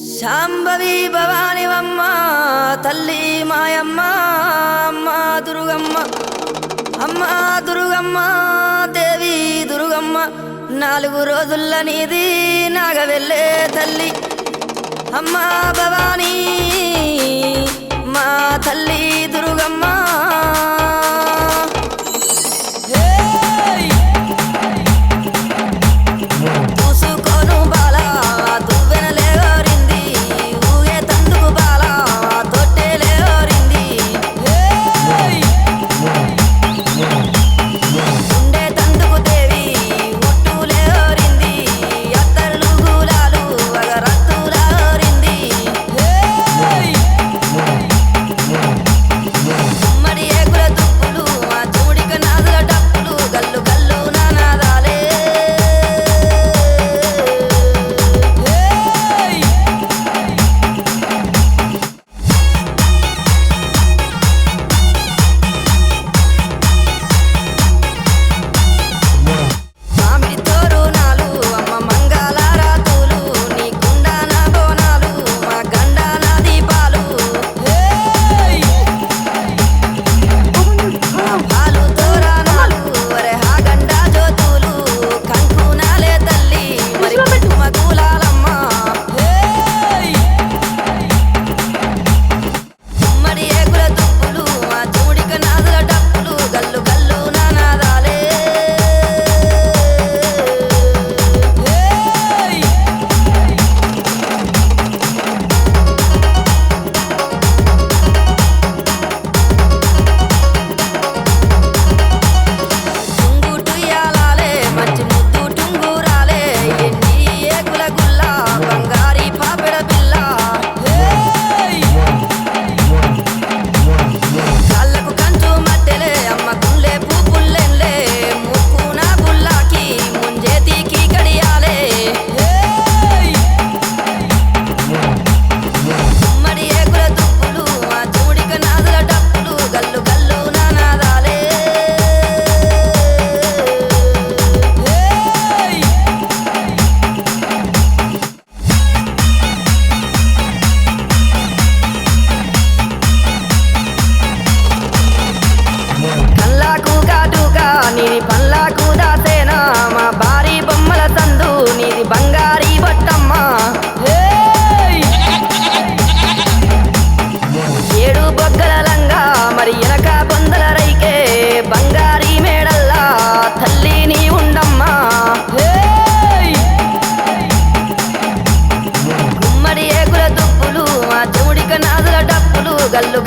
శాంభవి భవానివమ్మ తల్లి మాయమ్మ అమ్మ దుర్గమ్మ అమ్మ దుర్గమ్మ దేవి దుర్గమ్మ 4 రోజుల నీది నాగవెల్లే తల్లి అమ్మ భవాని మా తల్లి దుర్గమ్మ నీది పల్లాకు దాసేనా మా భారీ బొమ్మల సందు నీది బంగారీ బట్టమ్మ 7 బొగ్గల లంగా మరి ఎనక బొందల రైకే బంగారీ మేడల్లా తల్లి నీ ఉండమ్మా గుమ్మడి ఏగుల దుప్పులు మా చెవుడిక నాదుల డప్పులు గల్లు